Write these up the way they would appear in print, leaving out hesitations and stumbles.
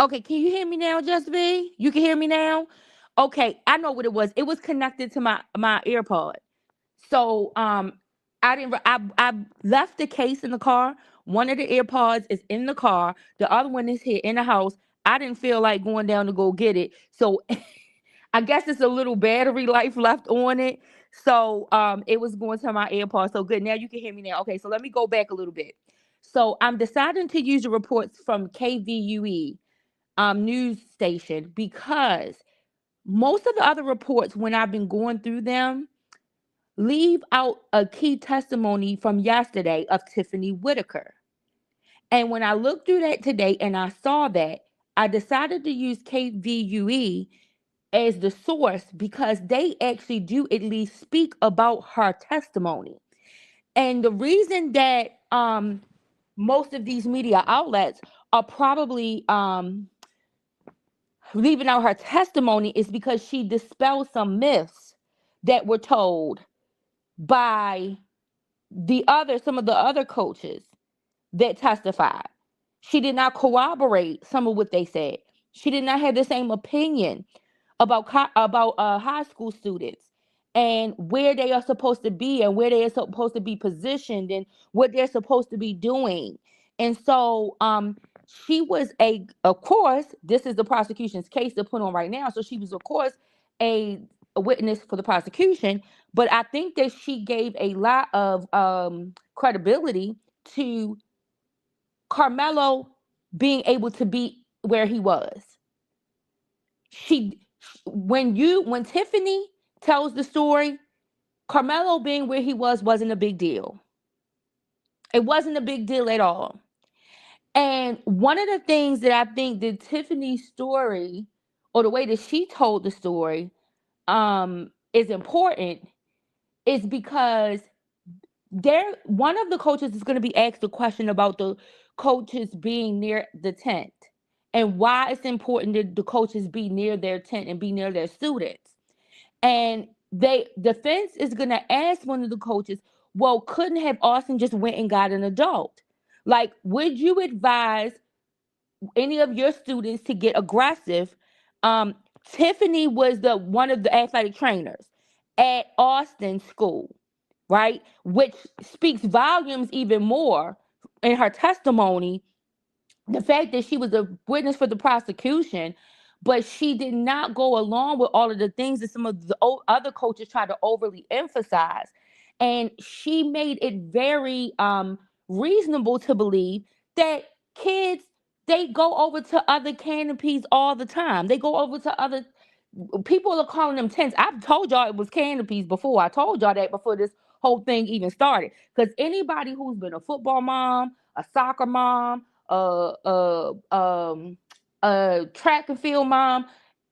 Okay, can you hear me now, Just B? You can hear me now? Okay, I know what it was. It was connected to my AirPod. So I didn't I left the case in the car. One of the AirPods is in the car. The other one is here in the house. I didn't feel like going down to go get it. So I guess it's a little battery life left on it. So it was going to my AirPods. So good. Now you can hear me now. Okay, so let me go back a little bit. So I'm deciding to use the reports from KVUE news station because most of the other reports, when I've been going through them, leave out a key testimony from yesterday of Tiffany Whitaker. And when I looked through that today and I saw that, I decided to use KVUE as the source because they actually do at least speak about her testimony. And the reason that most of these media outlets are probably leaving out her testimony is because she dispelled some myths that were told by some of the other coaches that testified. She did not corroborate some of what they said. She did not have the same opinion about high school students and where they are supposed to be and where they are supposed to be positioned and what they're supposed to be doing. And so she was of course, this is the prosecution's case to put on right now. So she was, of course, a witness for the prosecution. But I think that she gave a lot of credibility to Karmelo being able to be where he was. She when Tiffany tells the story, Karmelo being where he was wasn't a big deal. It wasn't a big deal at all. And one of the things that I think that Tiffany's story or the way that she told the story is important is because one of the coaches is going to be asked a question about the coaches being near the tent and why it's important that the coaches be near their tent and be near their students. And defense is going to ask one of the coaches, well, couldn't have Austin just went and got an adult? Like, would you advise any of your students to get aggressive? Um, Tiffany was one of the athletic trainers at Austin School, right? Which speaks volumes even more in her testimony. The fact that she was a witness for the prosecution, but she did not go along with all of the things that some of the other coaches try to overly emphasize. And she made it very reasonable to believe that kids, they go over to other canopies all the time. They go over to other people are calling them tents. I've told y'all it was canopies before. I told y'all that before this whole thing even started. Because anybody who's been a football mom, a soccer mom, a track and field mom,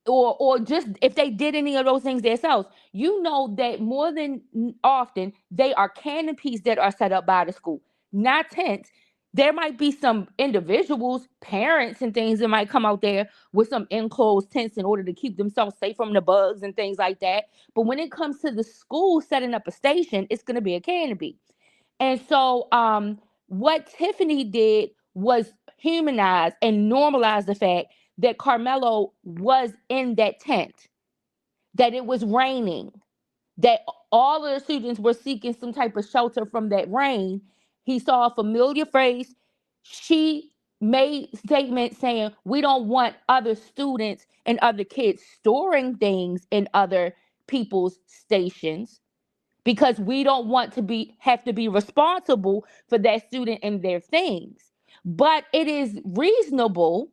or just if they did any of those things themselves, you know that more than often they are canopies that are set up by the school, not tents. There might be some individuals, parents, and things that might come out there with some enclosed tents in order to keep themselves safe from the bugs and things like that. But when it comes to the school setting up a station, it's going to be a canopy. And so, what Tiffany did was humanize and normalize the fact that Karmelo was in that tent, that it was raining, that all of the students were seeking some type of shelter from that rain. He saw a familiar face. She made statements saying, we don't want other students and other kids storing things in other people's stations because we don't want to have to be responsible for that student and their things. But it is reasonable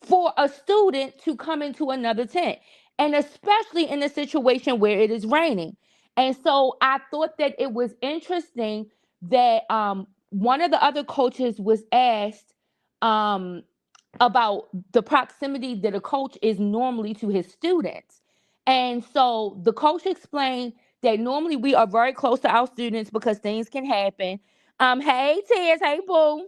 for a student to come into another tent, and especially in a situation where it is raining. And so I thought that it was interesting that one of the other coaches was asked about the proximity that a coach is normally to his students. And so the coach explained that normally we are very close to our students because things can happen. Hey, Tiz, hey, boo.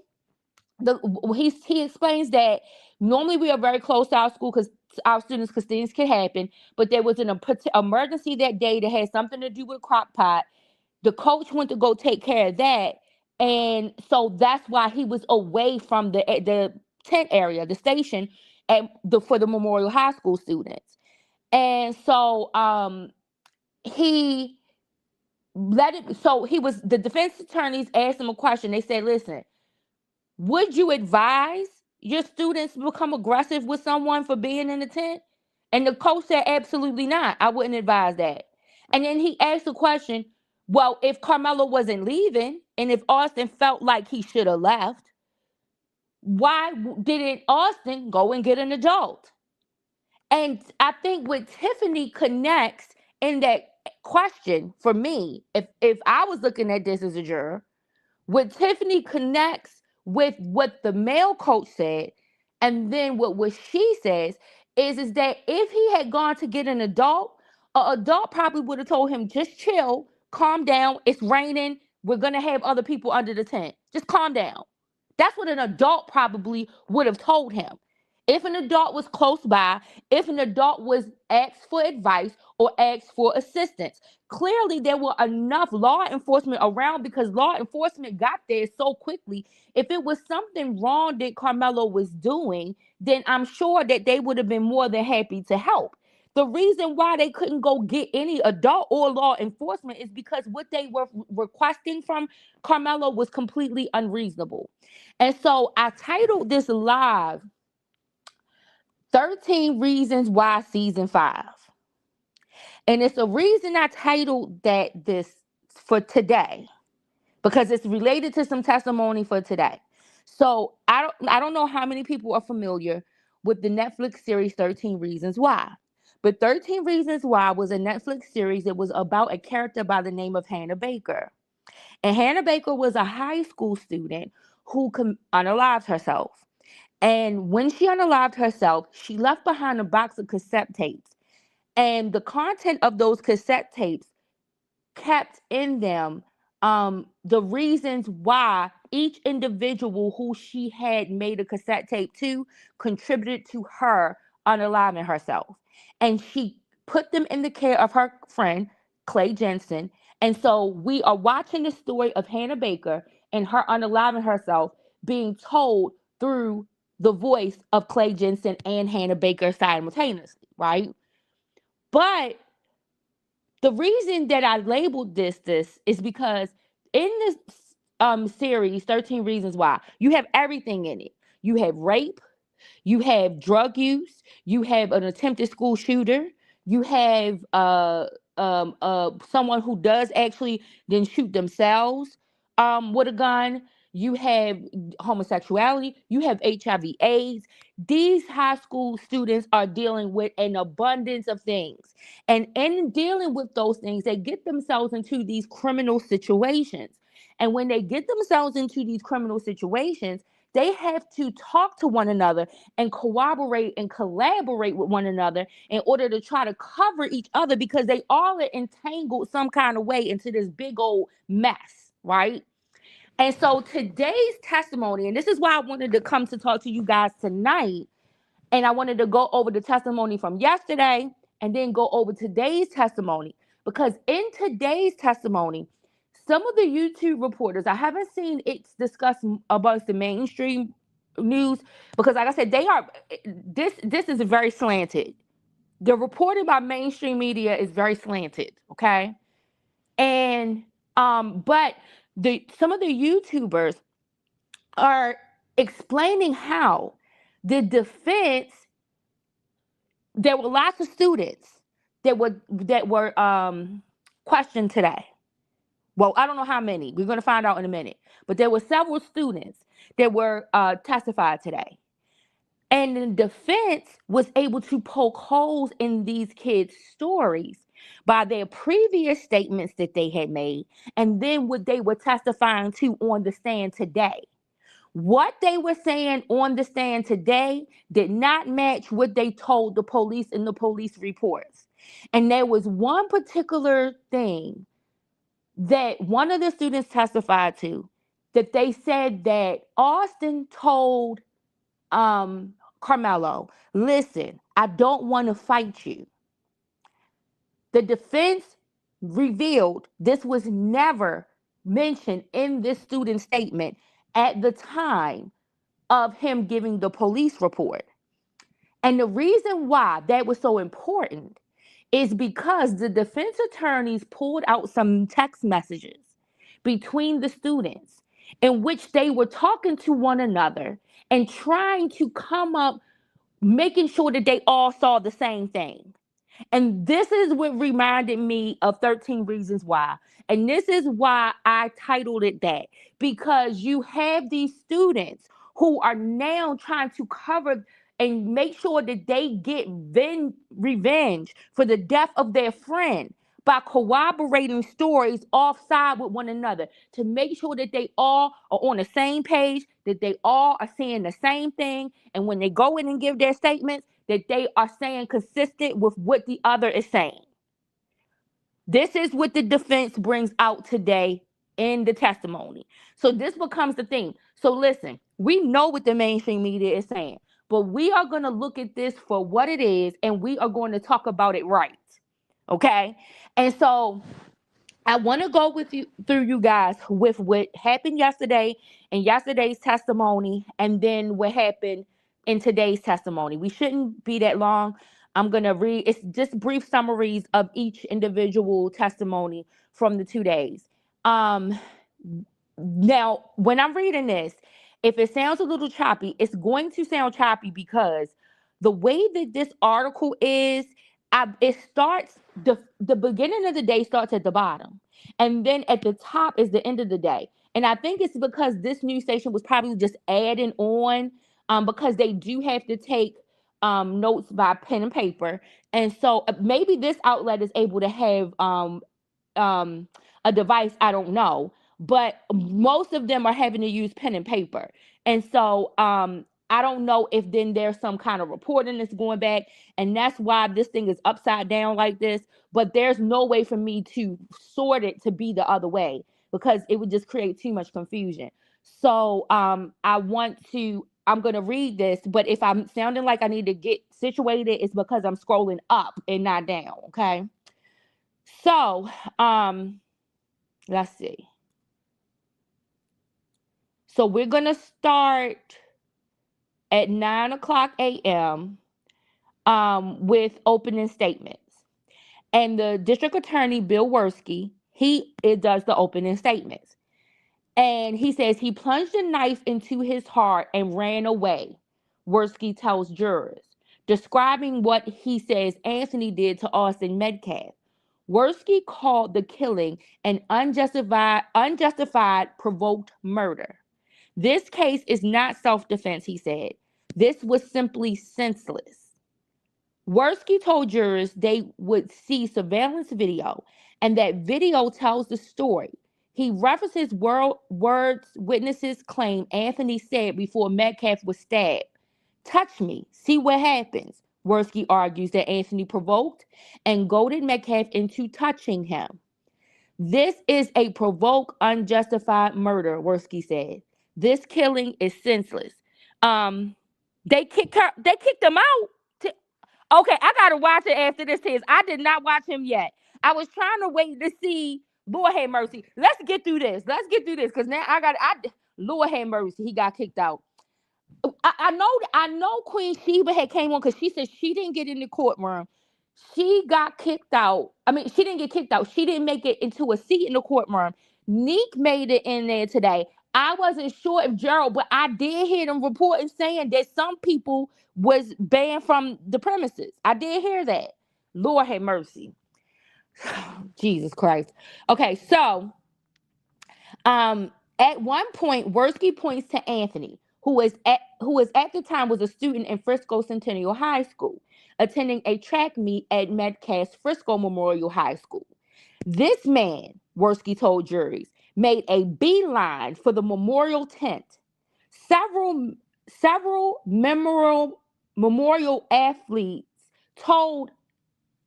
He explains that normally we are very close to our school because our students because things can happen, but there was an emergency that day that had something to do with crock pot. The coach went to go take care of that, and so that's why he was away from the tent area, the station for the Memorial High School students. And so he the defense attorneys asked him a question. They said, listen, would you advise your students become aggressive with someone for being in the tent? And the coach said, absolutely not. I wouldn't advise that. And then he asked the question, well, if Karmelo wasn't leaving and if Austin felt like he should have left, why didn't Austin go and get an adult? And I think what Tiffany connects in that question for me, if I was looking at this as a juror, what Tiffany connects with what the male coach said, and then what she says is that if he had gone to get an adult probably would have told him, just chill, calm down, it's raining, we're gonna have other people under the tent. Just calm down. That's what an adult probably would have told him. If an adult was close by, if an adult was asked for advice or asked for assistance, clearly there were enough law enforcement around because law enforcement got there so quickly. If it was something wrong that Karmelo was doing, then I'm sure that they would have been more than happy to help. The reason why they couldn't go get any adult or law enforcement is because what they were requesting from Karmelo was completely unreasonable. And so I titled this live 13 Reasons Why Season 5. And it's a reason I titled this for today because it's related to some testimony for today. So I don't know how many people are familiar with the Netflix series 13 Reasons Why. But 13 Reasons Why was a Netflix series that was about a character by the name of Hannah Baker. And Hannah Baker was a high school student who unalived herself. And when she unalived herself, she left behind a box of cassette tapes. And the content of those cassette tapes kept in them the reasons why each individual who she had made a cassette tape to contributed to her unaliving herself. And she put them in the care of her friend, Clay Jensen. And so we are watching the story of Hannah Baker and her unaliving herself being told through the voice of Clay Jensen and Hannah Baker simultaneously, right? But the reason that I labeled this is because in this series, 13 Reasons Why, you have everything in it. You have rape, you have drug use, you have an attempted school shooter, you have someone who does actually then shoot themselves with a gun. You have homosexuality, you have HIV/AIDS. These high school students are dealing with an abundance of things. And in dealing with those things, they get themselves into these criminal situations. And when they get themselves into these criminal situations, they have to talk to one another and cooperate and collaborate with one another in order to try to cover each other because they all are entangled some kind of way into this big old mess, right? And so today's testimony, and this is why I wanted to come to talk to you guys tonight, and I wanted to go over the testimony from yesterday and then go over today's testimony. Because in today's testimony, some of the YouTube reporters, I haven't seen it discussed amongst the mainstream news because, like I said, this is very slanted. The reporting by mainstream media is very slanted, okay? And but some of the YouTubers are explaining how the defense, there were lots of students that were questioned today. Well, I don't know how many. We're going to find out in a minute. But there were several students that were testified today. And the defense was able to poke holes in these kids' stories by their previous statements that they had made and then what they were testifying to on the stand today. What they were saying on the stand today did not match what they told the police in the police reports. And there was one particular thing that one of the students testified to, that they said that Austin told Karmelo, listen, I don't want to fight you. The defense revealed this was never mentioned in this student's statement at the time of him giving the police report. And the reason why that was so important is because the defense attorneys pulled out some text messages between the students in which they were talking to one another and trying to come up, making sure that they all saw the same thing. And this is what reminded me of 13 Reasons Why. And this is why I titled it that, because you have these students who are now trying to cover and make sure that they get revenge for the death of their friend by corroborating stories offside with one another to make sure that they all are on the same page, that they all are saying the same thing. And when they go in and give their statements, that they are saying consistent with what the other is saying. This is what the defense brings out today in the testimony. So this becomes the thing. So listen, we know what the mainstream media is saying, but we are going to look at this for what it is, and we are going to talk about it right. Okay? And so I want to go with you through you guys with what happened yesterday and yesterday's testimony, and then what happened in today's testimony. We shouldn't be that long. I'm going to read, it's just brief summaries of each individual testimony from the 2 days. Now, when I'm reading this, if it sounds a little choppy, it's going to sound choppy because the way that this article is, it starts, the beginning of the day starts at the bottom, and then at the top is the end of the day. And I think it's because this news station was probably just adding on, because they do have to take notes by pen and paper, and so maybe this outlet is able to have um, a device, I don't know, but most of them are having to use pen and paper. And so I don't know if then there's some kind of reporting that's going back, and that's why this thing is upside down like this. But there's no way for me to sort it to be the other way because it would just create too much confusion. So I'm going to read this, but if I'm sounding like I need to get situated, it's because I'm scrolling up and not down, okay? So, let's see. So we're gonna start at 9 o'clock a.m. With opening statements, and the district attorney Bill Worski it does the opening statements, and he says he plunged a knife into his heart and ran away. Worski tells jurors, describing what he says Anthony did to Austin Metcalf. Worski called the killing an unjustified provoked murder. This case is not self-defense, he said. This was simply senseless. Worski told jurors they would see surveillance video, and that video tells the story. He references words witnesses claim Anthony said before Metcalf was stabbed. Touch me, see what happens. Worski argues that Anthony provoked and goaded Metcalf into touching him. This is a provoked, unjustified murder, Worski said. This killing is senseless. They kicked her. They kicked him out. Okay, I gotta watch it after this. I did not watch him yet. I was trying to wait to see. Lord have mercy. Let's get through this. Because now Lord have mercy. He got kicked out. I know Queen Sheba had came on because she said she didn't get in the courtroom. She got kicked out. I mean, she didn't get kicked out. She didn't make it into a seat in the courtroom. Neek made it in there today. I wasn't sure if Gerald, but I did hear them reporting saying that some people was banned from the premises. I did hear that. Lord have mercy. Jesus Christ. Okay, so at one point, Worski points to Anthony, who is at the time was a student in Frisco Centennial High School, attending a track meet at Metcalf's Frisco Memorial High School. This man, Worski told juries, made a beeline for the memorial tent. Several memorial athletes told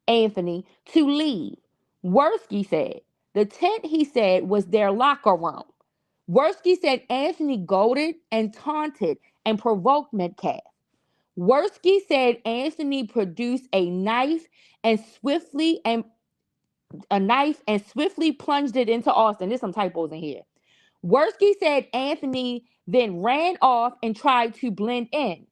Anthony to leave. Worski said the tent, he said, was their locker room. Worski said Anthony goaded and taunted and provoked Metcalf. Worski said Anthony produced a knife and swiftly plunged it into Austin. There's some typos in here. Worski said Anthony then ran off and tried to blend in.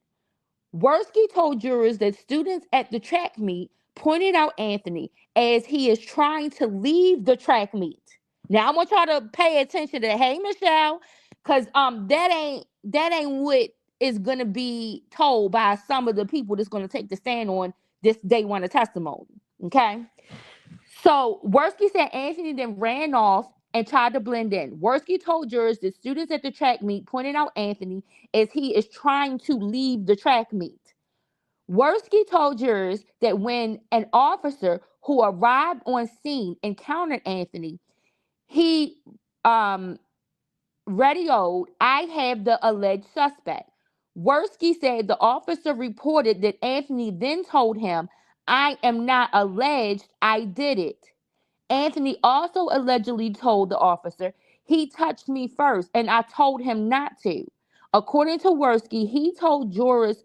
Worski told jurors that students at the track meet pointed out Anthony as he is trying to leave the track meet. Now I want y'all to pay attention to that. Hey Michelle, because that ain't what is gonna be told by some of the people that's gonna take the stand on this day one of testimony. Okay. So Worski said Anthony then ran off and tried to blend in. Worski told jurors that students at the track meet pointed out Anthony as he is trying to leave the track meet. Worski told jurors that when an officer who arrived on scene encountered Anthony, he radioed, "I have the alleged suspect." Worski said the officer reported that Anthony then told him, "I am not alleged, I did it." Anthony also allegedly told the officer, "He touched me first and I told him not to." According to Worski, he told jurors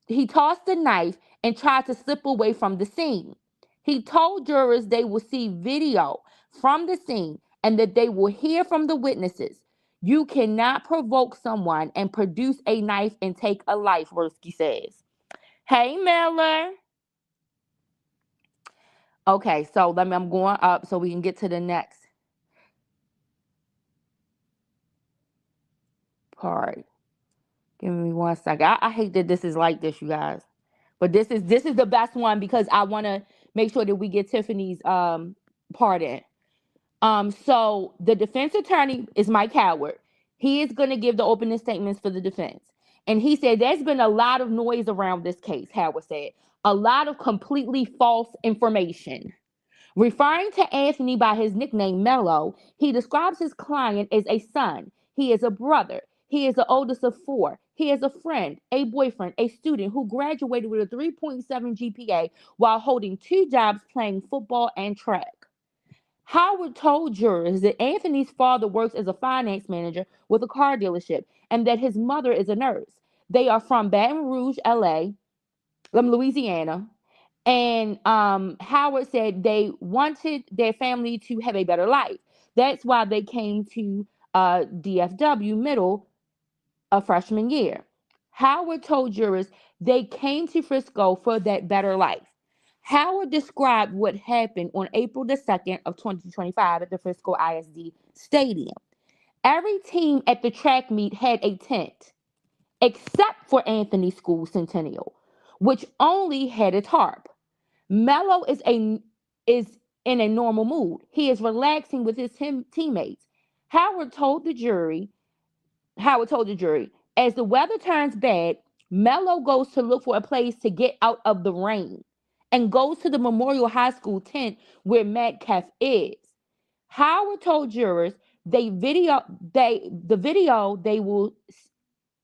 he tossed the knife and tried to slip away from the scene. He told jurors they will see video from the scene and that they will hear from the witnesses. "You cannot provoke someone and produce a knife and take a life," Worski says. Hey, Miller. Okay, so I'm going up so we can get to the next part. Give me 1 second. I hate that this is like this, you guys. But this is the best one because I want to make sure that we get Tiffany's part in. So the defense attorney is Mike Howard. He is going to give the opening statements for the defense. And he said there's been a lot of noise around this case, Howard said. A lot of completely false information. Referring to Anthony by his nickname Mello, he describes his client as a son. He is a brother. He is the oldest of four. He is a friend, a boyfriend, a student who graduated with a 3.7 GPA while holding two jobs playing football and track. Howard told jurors that Anthony's father works as a finance manager with a car dealership and that his mother is a nurse. They are from Baton Rouge, Louisiana. And Howard said they wanted their family to have a better life. That's why they came to DFW Middle a freshman year. Howard told jurors they came to Frisco for that better life. Howard described what happened on April the 2nd of 2025 at the Frisco ISD Stadium. Every team at the track meet had a tent, except for Anthony School Centennial, which only had a tarp. Mello is in a normal mood. He is relaxing with his teammates. Howard told the jury, as the weather turns bad, Mello goes to look for a place to get out of the rain and goes to the Memorial High School tent where Metcalf is. Howard told jurors the video they will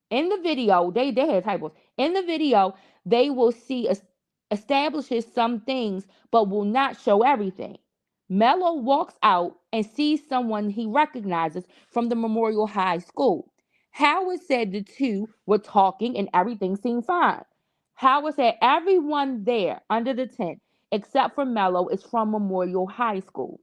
in the video, they had typos. In the video, they will see establishes some things, but will not show everything. Mello walks out and sees someone he recognizes from the Memorial High School. Howard said the two were talking and everything seemed fine. Howard said everyone there under the tent, except for Mello, is from Memorial High School.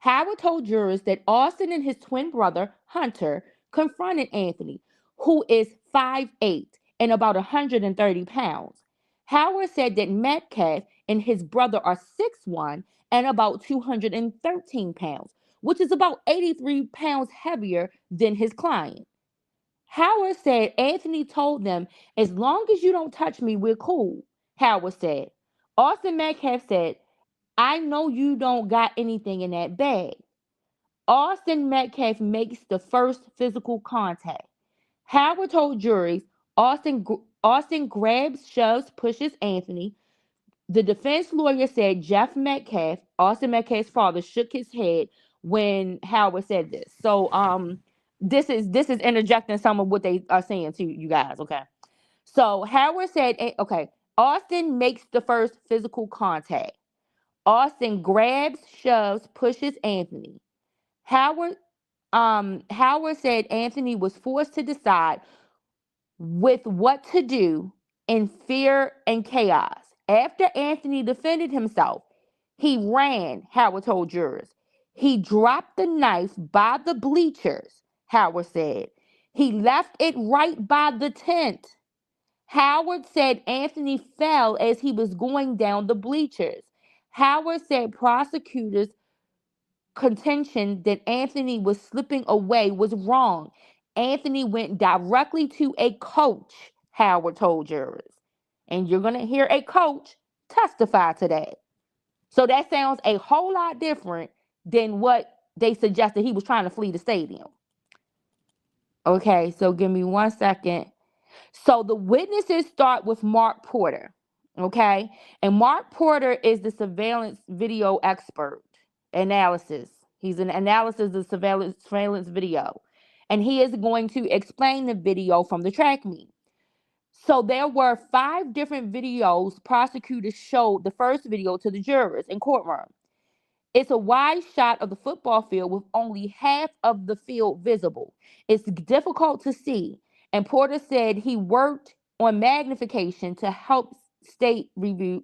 Howard told jurors that Austin and his twin brother, Hunter, confronted Anthony, who is 5'8" and about 130 pounds. Howard said that Metcalf and his brother are 6'1" and about 213 pounds, which is about 83 pounds heavier than his client. Howard said Anthony told them, "As long as you don't touch me, we're cool," Howard said. Austin Metcalf said, "I know you don't got anything in that bag." Austin Metcalf makes the first physical contact. Howard told juries Austin grabs, shoves, pushes Anthony. The defense lawyer said Jeff Metcalf, Austin Metcalf's father, shook his head when Howard said this. So this is interjecting some of what they are saying to you guys, okay? So Howard said, okay, Austin makes the first physical contact. Austin grabs, shoves, pushes Anthony. Howard Howard said Anthony was forced to decide with what to do in fear and chaos. After Anthony defended himself, He ran, Howard told jurors. He dropped the knife by the bleachers, Howard said. He left it right by the tent. Howard said Anthony fell as he was going down the bleachers. Howard said prosecutors' contention that Anthony was slipping away was wrong. Anthony went directly to a coach, Howard told jurors. And you're going to hear a coach testify to that. So that sounds a whole lot different than what they suggested he was trying to flee the stadium. Okay, so give me 1 second. So the witnesses start with Mark Porter. Okay, and Mark Porter is the surveillance video expert analysis. He's an analysis of surveillance video. And he is going to explain the video from the track meet. So there were 5 different videos prosecutors showed the first video to the jurors in courtroom. It's a wide shot of the football field with only half of the field visible. It's difficult to see, and Porter said he worked on magnification to help the state review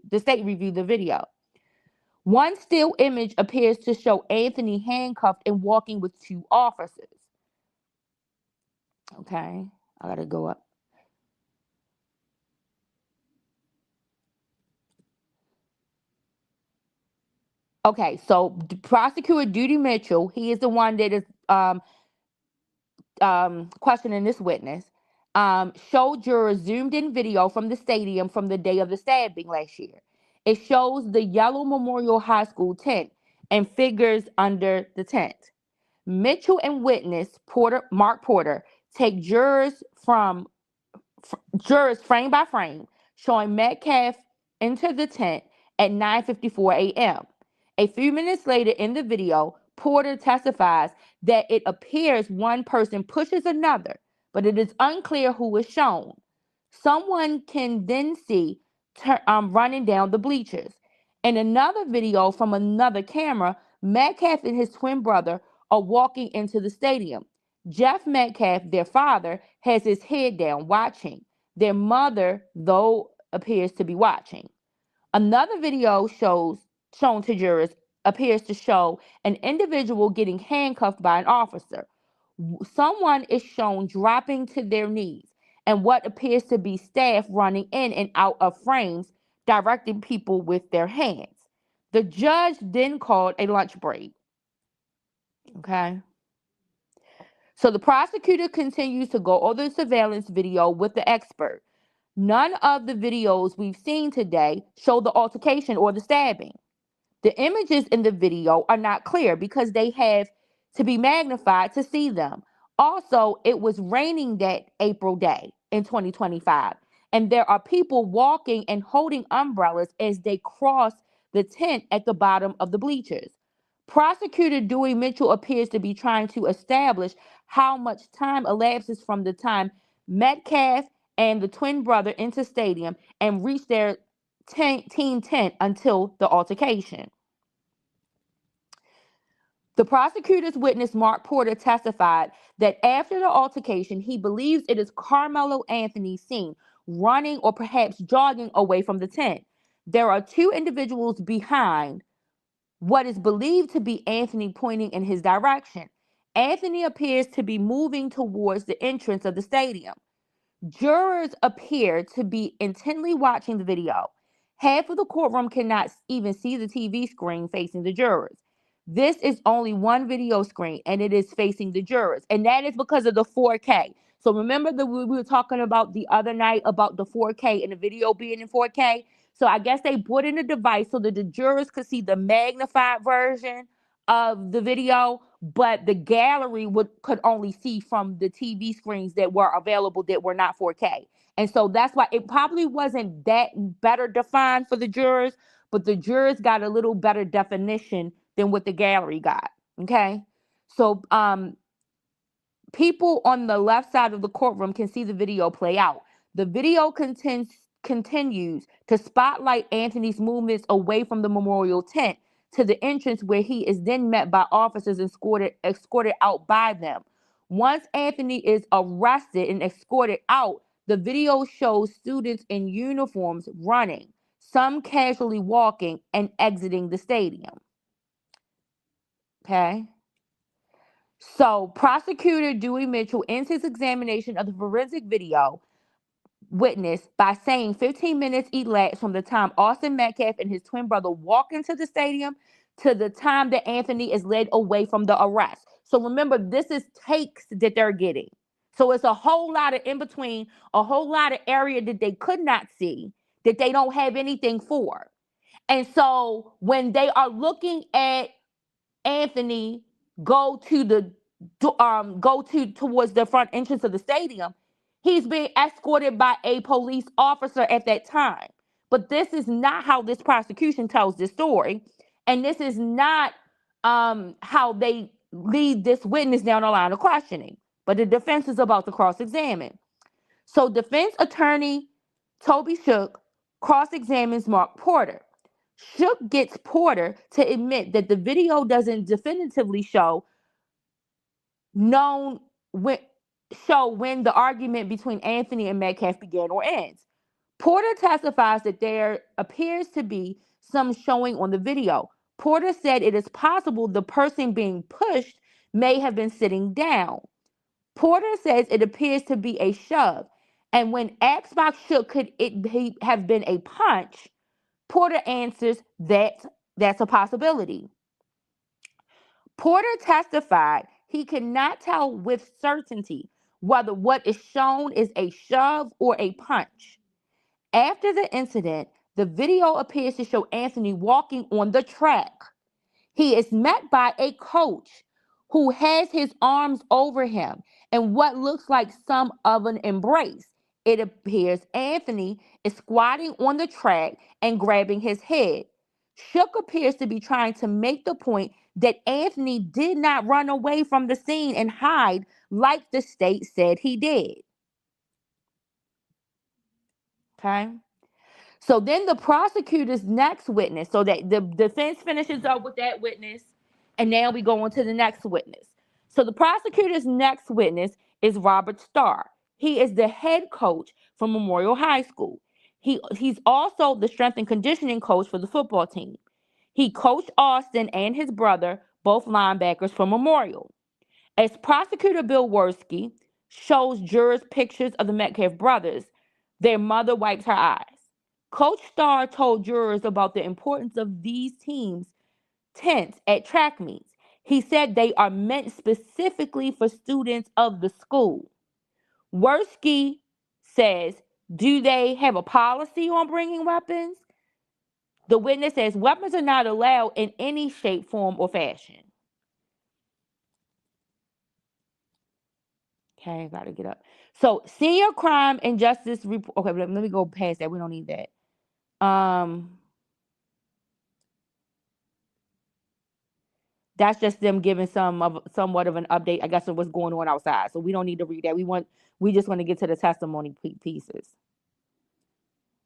the video. One still image appears to show Anthony handcuffed and walking with 2 officers. Okay, I gotta go up. Okay, so prosecutor Judy Mitchell, he is the one that is questioning this witness, showed jurors zoomed in video from the stadium from the day of the stabbing last year. It shows the yellow Memorial High School tent and figures under the tent. Mitchell and witness Mark Porter take jurors frame by frame, showing Metcalf enter the tent at 9:54 a.m. A few minutes later in the video, Porter testifies that it appears one person pushes another, but it is unclear who is shown. Someone can then see running down the bleachers. In another video from another camera, Metcalf and his twin brother are walking into the stadium. Jeff Metcalf, their father, has his head down watching. Their mother, though, appears to be watching. Another video shown to jurors appears to show an individual getting handcuffed by an officer. Someone is shown dropping to their knees, and what appears to be staff running in and out of frames, directing people with their hands. The judge then called a lunch break. Okay. So the prosecutor continues to go over the surveillance video with the expert. None of the videos we've seen today show the altercation or the stabbing. The images in the video are not clear because they have to be magnified to see them. Also, it was raining that April day in 2025, and there are people walking and holding umbrellas as they cross the tent at the bottom of the bleachers. Prosecutor Dewey Mitchell appears to be trying to establish how much time elapses from the time Metcalf and the twin brother enter stadium and reach their team tent until the altercation. The prosecutor's witness, Mark Porter, testified that after the altercation, he believes it is Karmelo Anthony seen running or perhaps jogging away from the tent. There are 2 individuals behind what is believed to be Anthony pointing in his direction. Anthony appears to be moving towards the entrance of the stadium. Jurors appear to be intently watching the video. Half of the courtroom cannot even see the TV screen facing the jurors. This is only one video screen, and it is facing the jurors, and that is because of the 4K. So remember that we were talking about the other night about the 4K and the video being in 4K? So I guess they put in a device so that the jurors could see the magnified version of the video, but the gallery could only see from the TV screens that were available that were not 4K. And so that's why it probably wasn't that better defined for the jurors, but the jurors got a little better definition than what the gallery got. Okay. So people on the left side of the courtroom can see the video play out. The video continues to spotlight Anthony's movements away from the memorial tent to the entrance, where he is then met by officers and escorted out by them. Once Anthony is arrested and escorted out, the video shows students in uniforms running. some casually walking and exiting the stadium. Okay. So prosecutor Dewey Mitchell ends his examination of the forensic video witness by saying 15 minutes elapsed from the time Austin Metcalf and his twin brother walk into the stadium to the time that Anthony is led away from the arrest. So remember, this is takes that they're getting. So it's a whole lot of in between, a whole lot of area that they could not see, that they don't have anything for. And so when they are looking at Anthony go to towards the front entrance of the stadium, he's being escorted by a police officer at that time. But this is not how this prosecution tells this story, and this is not how they lead this witness down the line of questioning. But the defense is about to cross-examine. So defense attorney Toby Shook cross-examines Mark Porter. Shook gets Porter to admit that the video doesn't definitively known when when the argument between Anthony and Metcalf began or ends. Porter testifies that there appears to be some showing on the video. Porter said it is possible the person being pushed may have been sitting down. Porter says it appears to be a shove. And when asked by Shook could it have been a punch, Porter answers that that's a possibility. Porter testified he cannot tell with certainty whether what is shown is a shove or a punch. After the incident, the video appears to show Anthony walking on the track. He is met by a coach who has his arms over him in what looks like some of an embrace. It appears Anthony is squatting on the track and grabbing his head. Shook appears to be trying to make the point that Anthony did not run away from the scene and hide like the state said he did. Okay. So then the prosecutor's next witness, so that the defense finishes up with that witness, and now we go on to the next witness. So the prosecutor's next witness is Robert Starr. He is the head coach for Memorial High School. He's also the strength and conditioning coach for the football team. He coached Austin and his brother, both linebackers for Memorial. As prosecutor Bill Worski shows jurors pictures of the Metcalf brothers, their mother wipes her eyes. Coach Starr told jurors about the importance of these teams' tents at track meets. He said they are meant specifically for students of the school. Worski says, do they have a policy on bringing weapons? The witness says, weapons are not allowed in any shape, form, or fashion. Okay, I gotta get up. So, senior crime and justice report. Okay, let me go past that. We don't need that. That's just them giving somewhat of an update, I guess, of what's going on outside. So we don't need to read that. We just want to get to the testimony pieces.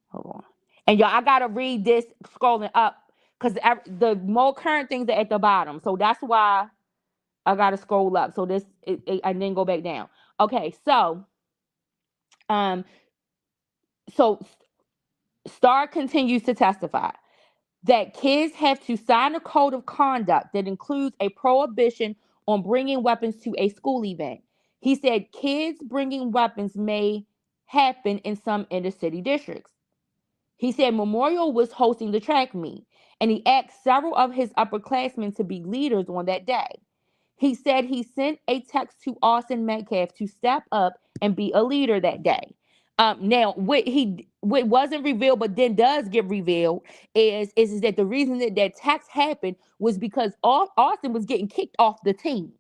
Hold on. And y'all, I gotta read this scrolling up because the more current things are at the bottom. So that's why I gotta scroll up. So this and then go back down. Okay, so Starr continues to testify that kids have to sign a code of conduct that includes a prohibition on bringing weapons to a school event. He said kids bringing weapons may happen in some inner city districts. He said Memorial was hosting the track meet, and he asked several of his upperclassmen to be leaders on that day. He said he sent a text to Austin Metcalf to step up and be a leader that day. Now, what wasn't revealed, but then does get revealed, is that the reason that text happened was because Austin was getting kicked off the team.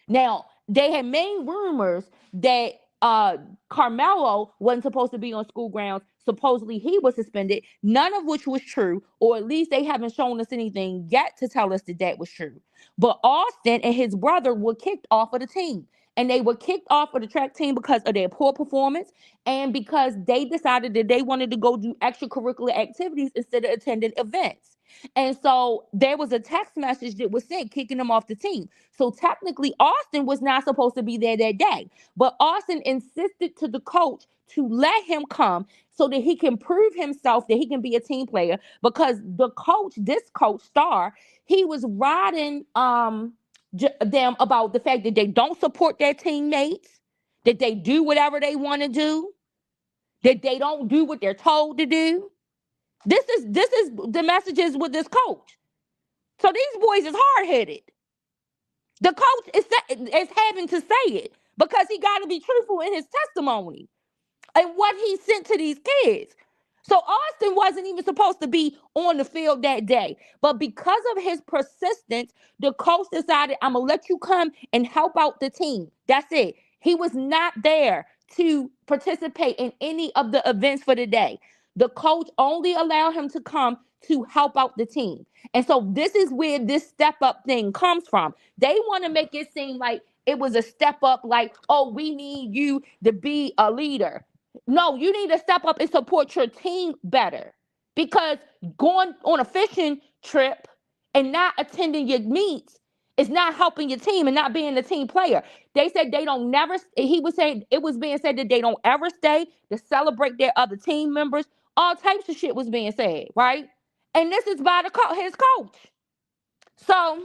Now, they had made rumors that Karmelo wasn't supposed to be on school grounds. Supposedly he was suspended, none of which was true, or at least they haven't shown us anything yet to tell us that that was true. But Austin and his brother were kicked off of the team. And they were kicked off of the track team because of their poor performance and because they decided that they wanted to go do extracurricular activities instead of attending events. And so there was a text message that was sent kicking him off the team. So technically, Austin was not supposed to be there that day. But Austin insisted to the coach to let him come so that he can prove himself that he can be a team player. Because the coach, this coach, Star, he was riding them about the fact that they don't support their teammates, that they do whatever they want to do, that they don't do what they're told to do. This is the messages with this coach. So these boys is hard headed. The coach is having to say it because he got to be truthful in his testimony and what he sent to these kids. So Austin wasn't even supposed to be on the field that day. But because of his persistence, the coach decided, I'm going to let you come and help out the team. That's it. He was not there to participate in any of the events for the day. The coach only allowed him to come to help out the team. And so this is where this step up thing comes from. They want to make it seem like it was a step up, like, oh, we need you to be a leader. No, you need to step up and support your team better, because going on a fishing trip and not attending your meets is not helping your team and not being a team player. They said they don't never, he was saying, it was being said that they don't ever stay to celebrate their other team members. All types of shit was being said, right? And this is by his coach. So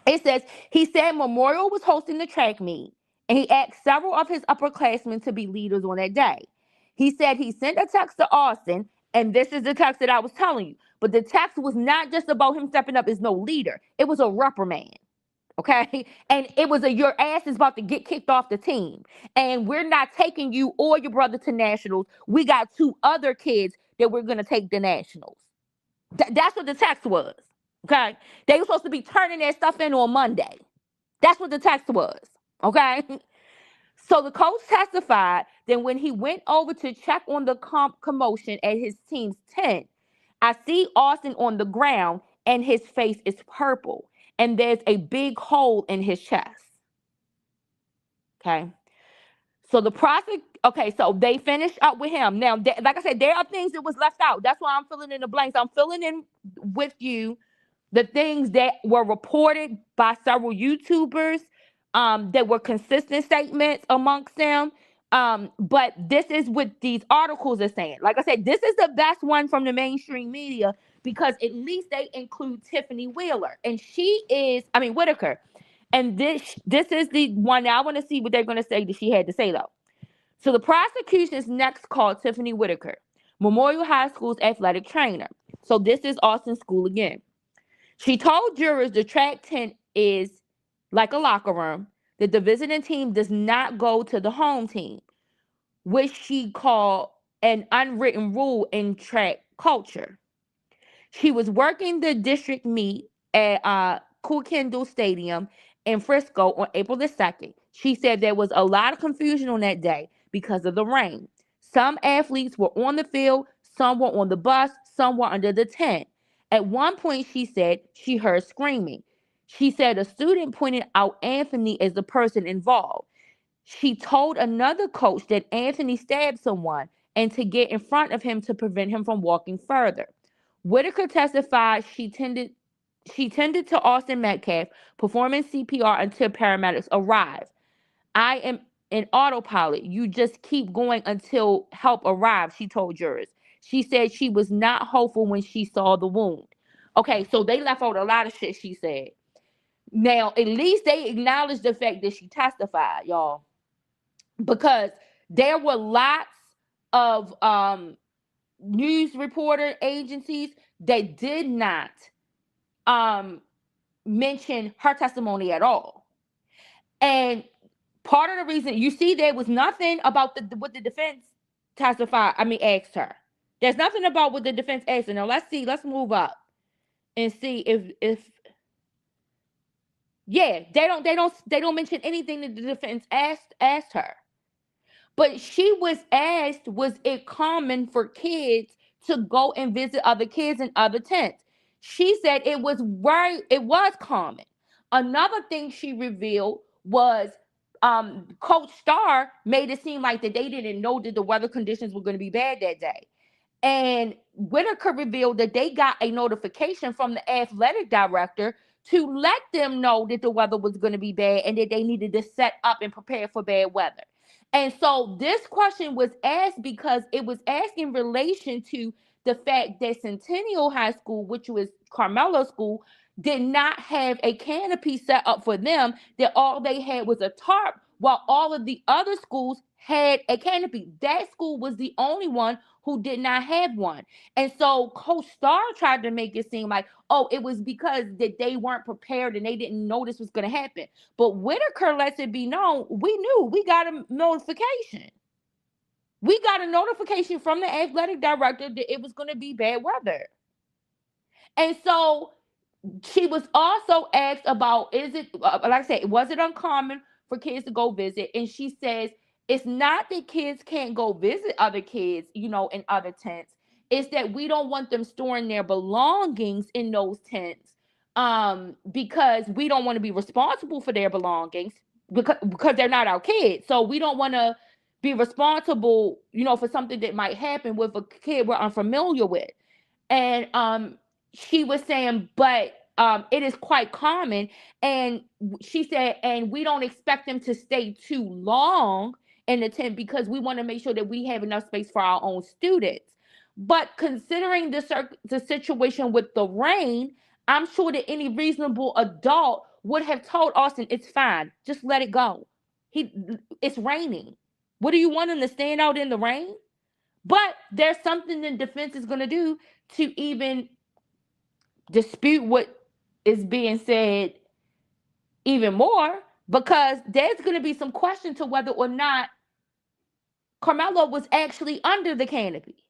it says, he said Memorial was hosting the track meet, and he asked several of his upperclassmen to be leaders on that day. He said he sent a text to Austin, and this is the text that I was telling you. But the text was not just about him stepping up as no leader. It was a reprimand, okay? And it was your ass is about to get kicked off the team. And we're not taking you or your brother to nationals. We got 2 other kids that we're going to take to nationals. That's what the text was. Okay. They were supposed to be turning their stuff in on Monday. That's what the text was. Okay. So the coach testified that when he went over to check on the commotion at his team's tent, I see Austin on the ground and his face is purple and there's a big hole in his chest. Okay. So so they finished up with him. Now, like I said, there are things that was left out. That's why I'm filling in the blanks. I'm filling in with you the things that were reported by several YouTubers, that were consistent statements amongst them. But this is what these articles are saying. Like I said, this is the best one from the mainstream media because at least they include Tiffany Whitaker. And this is the one. Now I want to see what they're going to say that she had to say, though. So the prosecution's next called Tiffany Whitaker, Memorial High School's athletic trainer. So this is Austin School again. She told jurors the track tent is like a locker room, that the visiting team does not go to the home team, which she called an unwritten rule in track culture. She was working the district meet at Kendall Stadium in Frisco on April the 2nd. She said there was a lot of confusion on that day because of the rain. Some athletes were on the field, some were on the bus, some were under the tent. At one point, she said she heard screaming. She said a student pointed out Anthony as the person involved. She told another coach that Anthony stabbed someone and to get in front of him to prevent him from walking further. Whitaker testified she tended to Austin Metcalf, performing CPR until paramedics arrived. I am an autopilot. You just keep going until help arrives, she told jurors. She said she was not hopeful when she saw the wound. Okay, so they left out a lot of shit she said. Now, at least they acknowledged the fact that she testified, y'all. Because there were lots of news reporter agencies that did not mention her testimony at all. And part of the reason, you see, there was nothing about what the defense asked her. There's nothing about what the defense asked her. Now let's move up and see if yeah, they don't mention anything that the defense asked her. But she was asked, was it common for kids to go and visit other kids in other tents? She said it was common. Another thing she revealed was Coach Starr made it seem like that they didn't know that the weather conditions were going to be bad that day. And Whitaker revealed that they got a notification from the athletic director to let them know that the weather was going to be bad and that they needed to set up and prepare for bad weather. And so this question was asked because it was asked in relation to the fact that Centennial High School, which was Karmelo School, did not have a canopy set up for them, that all they had was a tarp, while all of the other schools had a canopy. That school was the only one who did not have one. And so Coach Starr tried to make it seem like, oh, it was because that they weren't prepared and they didn't know this was going to happen. But Whitaker lets it be known, we knew, we got a notification. We got a notification from the athletic director that it was going to be bad weather. And so she was also asked about, is it, like I said, was it uncommon for kids to go visit? And she says, it's not that kids can't go visit other kids, in other tents. It's that we don't want them storing their belongings in those tents, because we don't want to be responsible for their belongings, because they're not our kids. So we don't want to be responsible, for something that might happen with a kid we're unfamiliar with. And she was saying, but it is quite common. And she said, and we don't expect them to stay too long in the tent because we want to make sure that we have enough space for our own students. But considering the situation with the rain, I'm sure that any reasonable adult would have told Austin, it's fine, just let it go. It's raining. What do you want him to stand out in the rain? But there's something the defense is going to do to even dispute what is being said even more, because there's going to be some question to whether or not Karmelo was actually under the canopy,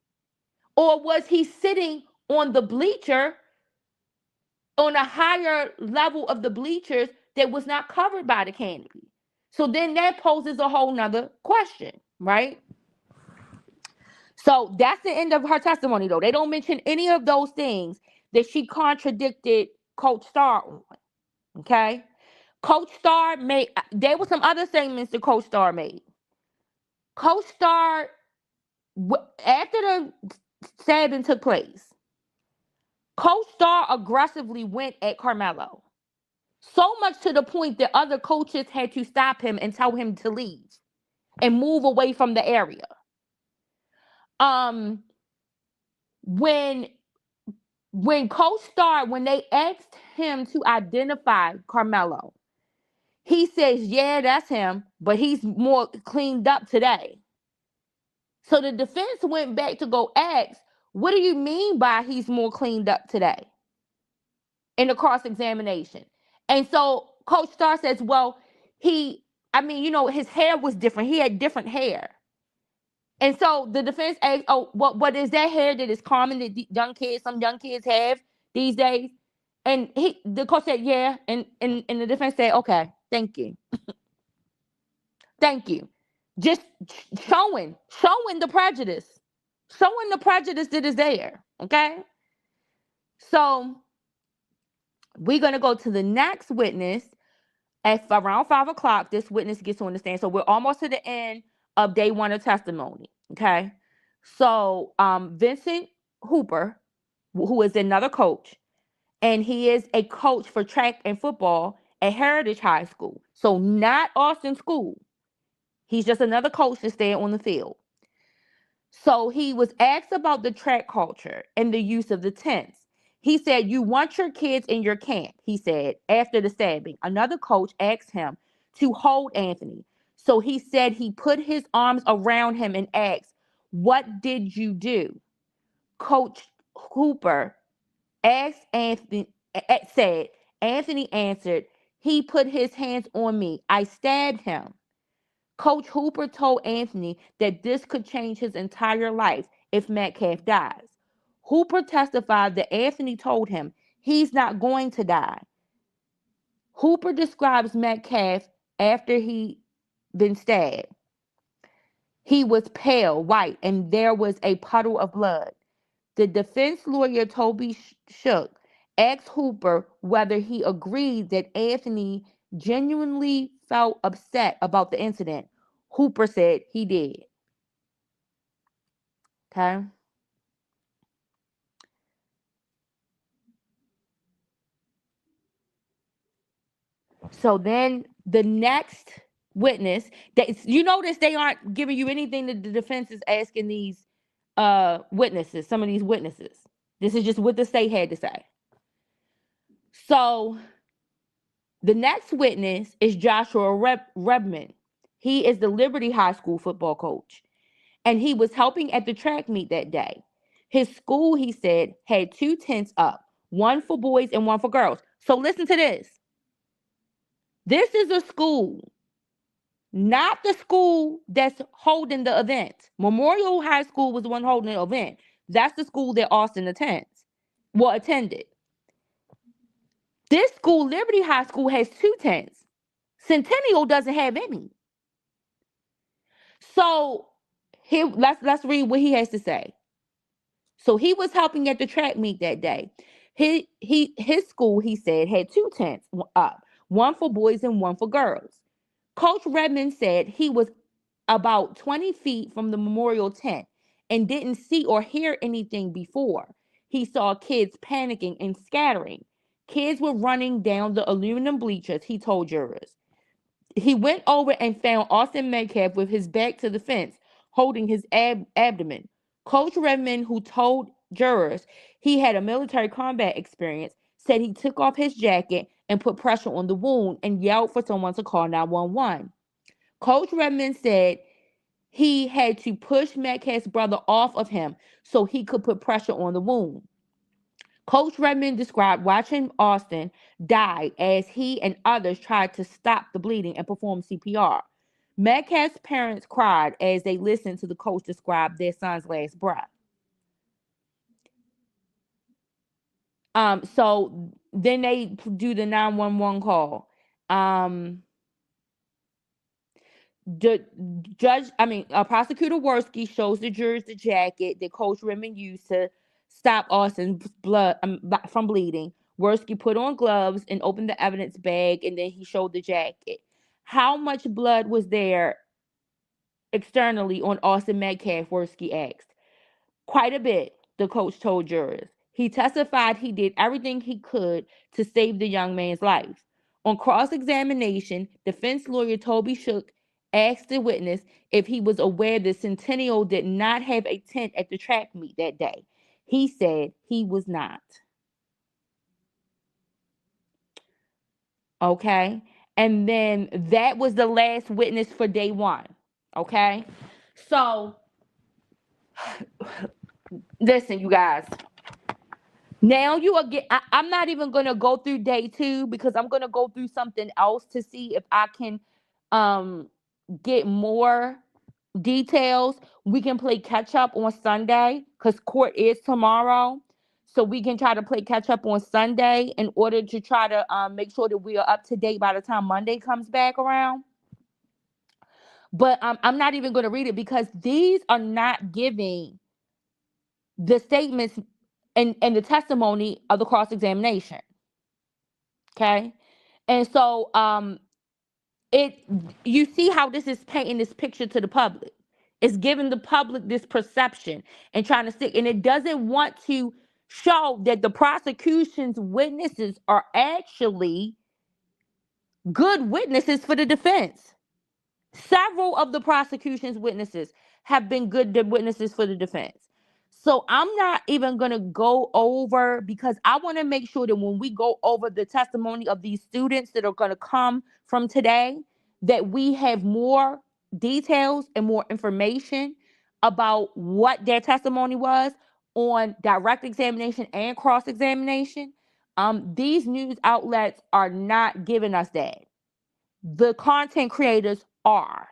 or was he sitting on the bleacher, on a higher level of the bleachers that was not covered by the canopy. So then that poses a whole nother question, right? So that's the end of her testimony, though. They don't mention any of those things that she contradicted Coach Starr on. Okay? Coach Starr made, there were some other statements that Coach Starr made. Coach Starr, after the stabbing took place, Coach Starr aggressively went at Karmelo. So much to the point that other coaches had to stop him and tell him to leave and move away from the area. When Coach Starr, when they asked him to identify Karmelo, he says, yeah, that's him, but he's more cleaned up today. So the defense went back to go ask, what do you mean by he's more cleaned up today? In the cross-examination. And so Coach Starr says, well, his hair was different. He had different hair. And so the defense asked, oh, what is that hair that is common that some young kids have these days? And the coach said, yeah. And the defense said, okay, thank you. Thank you. Just showing the prejudice. Showing the prejudice that is there. Okay? So we're going to go to the next witness. At around 5 o'clock, this witness gets on the stand. So we're almost to the end of day one of testimony. Okay. So Vincent Hooper, who is another coach, and he is a coach for track and football at Heritage High School. So not Austin School. He's just another coach to stay on the field. So he was asked about the track culture and the use of the tents. He said, you want your kids in your camp, he said, after the stabbing. Another coach asked him to hold Anthony. So he said he put his arms around him and asked, what did you do? Coach Hooper asked Anthony, said, Anthony answered, he put his hands on me. I stabbed him. Coach Hooper told Anthony that this could change his entire life if Metcalf dies. Hooper testified that Anthony told him he's not going to die. Hooper describes Metcalf after he been stabbed. He was pale, white, and there was a puddle of blood. The defense lawyer Toby Shook asked Hooper whether he agreed that Anthony genuinely felt upset about the incident. Hooper said he did. Okay. So then the next witness, you notice they aren't giving you anything that the defense is asking these witnesses, some of these witnesses. This is just what the state had to say. So the next witness is Joshua Redman. He is the Liberty High School football coach, and he was helping at the track meet that day. His school, he said, had 2 tents up, one for boys and one for girls. So listen to this. This is a school, not the school that's holding the event. Memorial High School was the one holding the event. That's the school that Austin attended. This school, Liberty High School, has 2 tents. Centennial doesn't have any. So here, let's read what he has to say. So he was helping at the track meet that day. His school, he said, had 2 tents up, one for boys and one for girls. Coach Redmond said he was about 20 feet from the memorial tent and didn't see or hear anything before. He saw kids panicking and scattering. Kids were running down the aluminum bleachers, he told jurors. He went over and found Austin Metcalf with his back to the fence, holding his abdomen. Coach Redmond, who told jurors he had a military combat experience, said he took off his jacket and put pressure on the wound and yelled for someone to call 911. Coach Redmond said he had to push Metcalf's brother off of him so he could put pressure on the wound. Coach Redmond described watching Austin die as he and others tried to stop the bleeding and perform CPR. Metcalf's parents cried as they listened to the coach describe their son's last breath. So then they do the 911 call. Prosecutor Worski shows the jurors the jacket that Coach Redmond used to stop Austin's blood from bleeding. Worski put on gloves and opened the evidence bag, and then he showed the jacket. How much blood was there externally on Austin Metcalf? Worski asked. Quite a bit, the coach told jurors. He testified he did everything he could to save the young man's life. On cross-examination, defense lawyer Toby Shook asked the witness if he was aware that Centennial did not have a tent at the track meet that day. He said he was not. Okay? And then that was the last witness for day 1. Okay? So, listen, you guys. Now you are I'm not even gonna go through day 2 because I'm gonna go through something else to see if I can get more details. We can play catch up on Sunday because court is tomorrow. So we can try to play catch up on Sunday in order to try to make sure that we are up to date by the time Monday comes back around. But I'm not even going to read it because these are not giving the statements and the testimony of the cross-examination. Okay. And so you see how this is painting this picture to the public. It's giving the public this perception and trying to stick, and it doesn't want to show that the prosecution's witnesses are actually good witnesses for the defense. Several of the prosecution's witnesses have been good witnesses for the defense. So I'm not even going to go over because I want to make sure that when we go over the testimony of these students that are going to come from today, that we have more details and more information about what their testimony was on direct examination and cross-examination. These news outlets are not giving us that. The content creators are.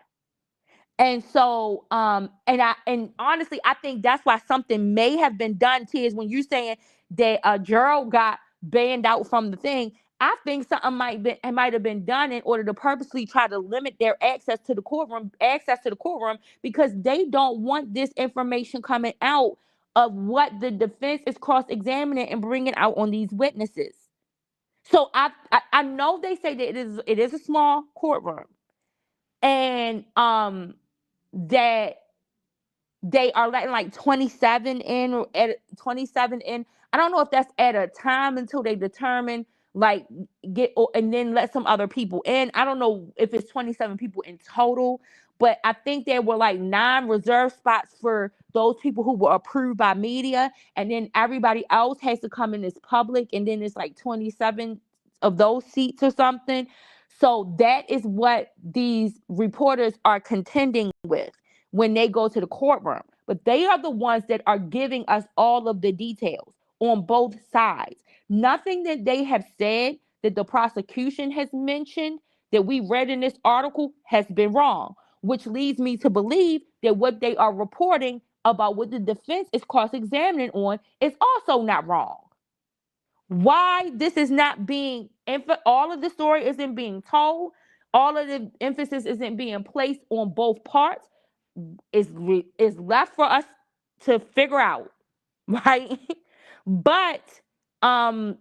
And so, and honestly, I think that's why something may have been done, Tiz, when you're saying that Gerald got banned out from the thing. I think something might have been done in order to purposely try to limit their access to the courtroom, because they don't want this information coming out of what the defense is cross-examining and bringing out on these witnesses. So I know they say that it is a small courtroom, and that they are letting like 27 in, or at 27 in. I don't know if that's at a time until they determine like and then let some other people in. I don't know if it's 27 people in total, but I think there were like 9 reserve spots for those people who were approved by media, and then everybody else has to come in as public, and then it's like 27 of those seats or something. So that is what these reporters are contending with when they go to the courtroom. But they are the ones that are giving us all of the details on both sides. Nothing that they have said that the prosecution has mentioned that we read in this article has been wrong, which leads me to believe that what they are reporting about what the defense is cross-examining on is also not wrong. Why this is not being, all of the story isn't being told, all of the emphasis isn't being placed on both parts, is left for us to figure out, right? But um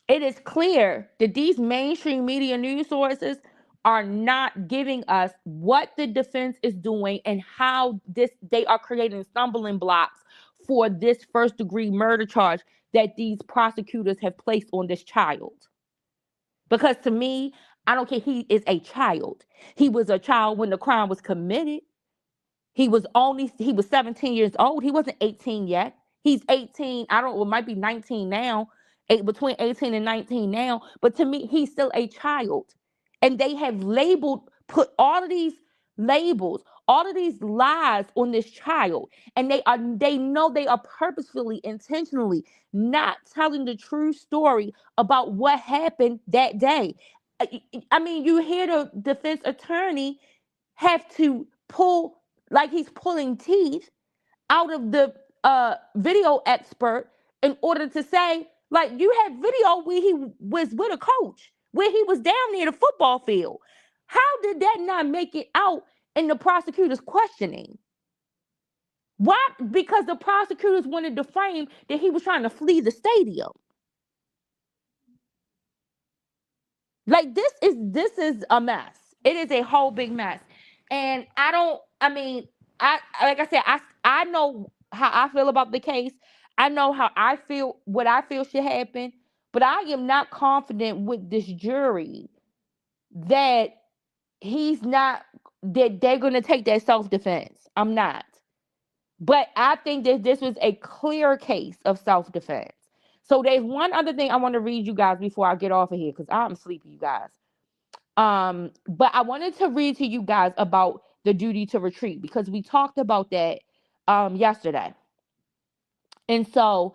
it is clear that these mainstream media news sources are not giving us what the defense is doing and how they are creating stumbling blocks for this first degree murder charge that these prosecutors have placed on this child. Because to me, I don't care, he is a child. He was a child when the crime was committed. He was 17 years old. He wasn't 18 yet. He's 18. I don't, it might be 19 now, between 18 and 19 now. But to me, he's still a child. And they have put all of these labels, all of these lies on this child. And they know they are purposefully, intentionally not telling the true story about what happened that day. I mean, you hear the defense attorney have to pull, like he's pulling teeth out of the video expert in order to say, like, you had video where he was with a coach, where he was down near the football field. How did that not make it out in the prosecutor's questioning? Why? Because the prosecutors wanted to frame that he was trying to flee the stadium. Like, this is a mess. It is a whole big mess. And I mean, I like I said, I know how I feel about the case. I know how I feel, what I feel should happen, but I am not confident with this jury that he's not that they're going to take that self-defense. I'm not. But I think that this was a clear case of self-defense. So there's one other thing I want to read you guys before I get off of here, because I'm sleepy, you guys. But I wanted to read to you guys about the duty to retreat, because we talked about that yesterday. And so,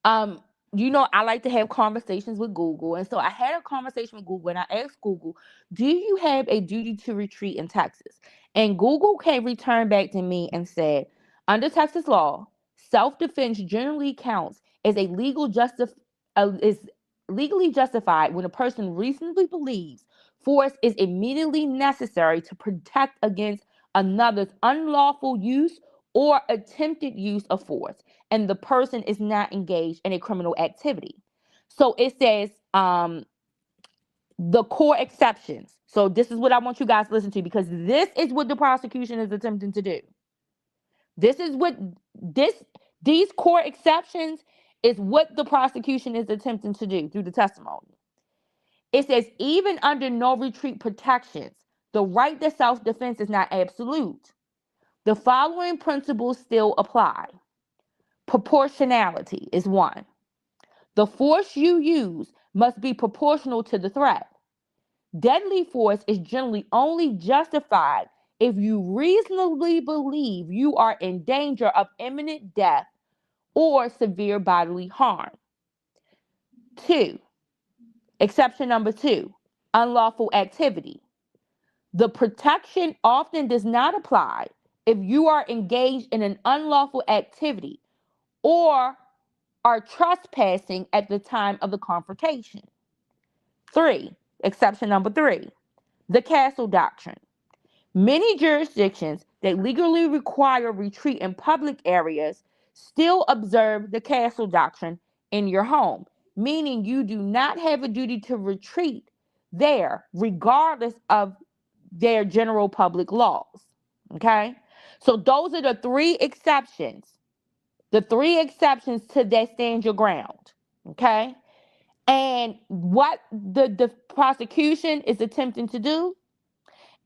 um, I like to have conversations with Google. And so I had a conversation with Google and I asked Google, do you have a duty to retreat in Texas? And Google came return back to me and said, under Texas law, self-defense generally counts as is legally justified when a person reasonably believes force is immediately necessary to protect against another's unlawful use or attempted use of force, and the person is not engaged in a criminal activity. So it says the core exceptions. So this is what I want you guys to listen to, because this is what the prosecution is attempting to do. This is what these core exceptions is what the prosecution is attempting to do through the testimony. It says, even under no retreat protections, the right to self-defense is not absolute. The following principles still apply. Proportionality is one. The force you use must be proportional to the threat. Deadly force is generally only justified if you reasonably believe you are in danger of imminent death or severe bodily harm. 2. Exception number 2, unlawful activity. The protection often does not apply if you are engaged in an unlawful activity or are trespassing at the time of the confrontation. 3. Exception number 3, the castle doctrine. Many jurisdictions that legally require retreat in public areas still observe the castle doctrine in your home, meaning you do not have a duty to retreat there, regardless of their general public laws. Okay? So those are the 3 exceptions. The 3 exceptions to that stand your ground. Okay? And what the prosecution is attempting to do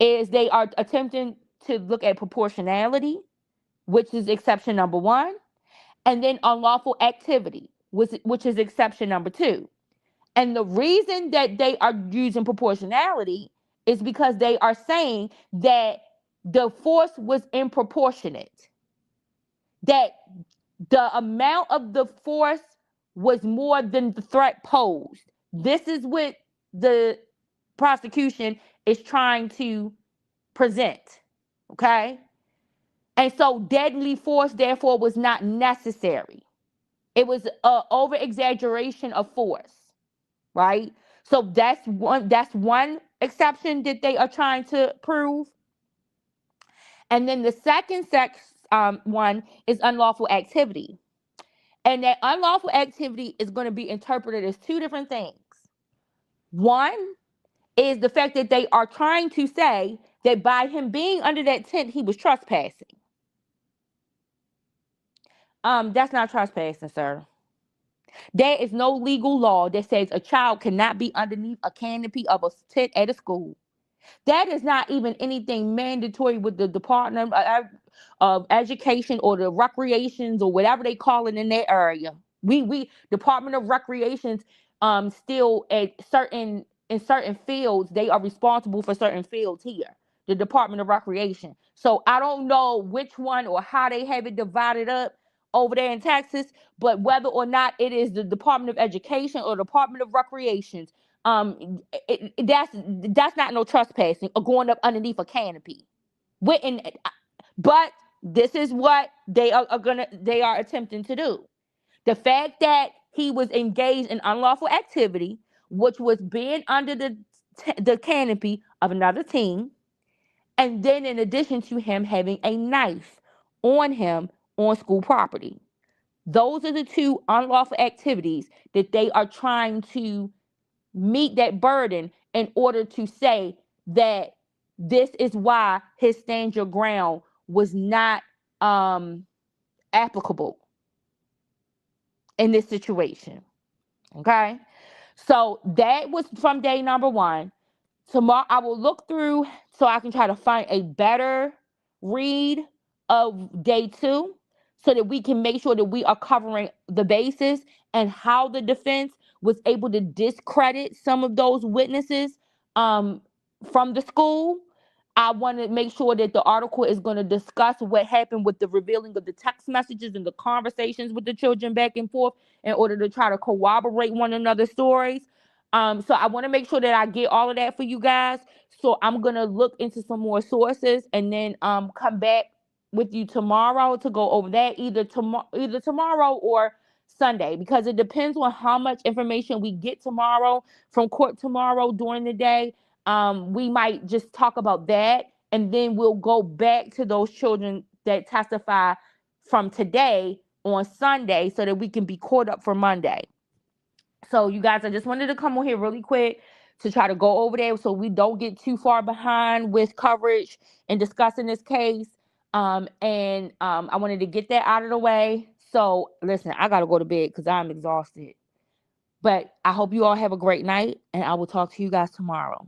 is they are attempting to look at proportionality, which is exception number one, and then unlawful activity, which is exception number two. And the reason that they are using proportionality is because they are saying that the force was improportionate, that the amount of the force was more than the threat posed. This is what the prosecution is trying to present. Okay? And so deadly force, therefore, was not necessary. It was an over exaggeration of force, right? So that's one exception that they are trying to prove. And then the second one is unlawful activity. And that unlawful activity is going to be interpreted as two different things. One is the fact that they are trying to say that by him being under that tent, he was trespassing. That's not trespassing, sir. There is no legal law that says a child cannot be underneath a canopy of a tent at a school. That is not even anything mandatory with the Department of Education or the recreations or whatever they call it in their area. We Department of Recreations still at certain in certain fields they are responsible for certain fields here. The Department of Recreation. So I don't know which one or how they have it divided up over there in Texas, but whether or not it is the Department of Education or Department of Recreations, that's not no trespassing or going up underneath a canopy. Witten, but this is what they are attempting to do. The fact that he was engaged in unlawful activity, which was being under the canopy of another team, and then in addition to him having a knife on him on school property. Those are the two unlawful activities that they are trying to meet that burden in order to say that this is why his stand your ground was not applicable in this situation. Okay. So that was from day number one. Tomorrow I will look through so I can try to find a better read of day two so that we can make sure that we are covering the bases and how the defense was able to discredit some of those witnesses um, from the school. I want to make sure that the article is going to discuss what happened with the revealing of the text messages and the conversations with the children back and forth in order to try to corroborate one another's stories. So I want to make sure that I get all of that for you guys. So I'm gonna look into some more sources and then come back with you tomorrow to go over that either tomorrow or Sunday because it depends on how much information we get tomorrow from court tomorrow during the day. We might just talk about that and then we'll go back to those children that testify from today on Sunday so that we can be caught up for Monday. So you guys, I just wanted to come on here really quick to try to go over there so we don't get too far behind with coverage and discussing this case. I wanted to get that out of the way. So listen, I gotta go to bed because I'm exhausted. But I hope you all have a great night and I will talk to you guys tomorrow.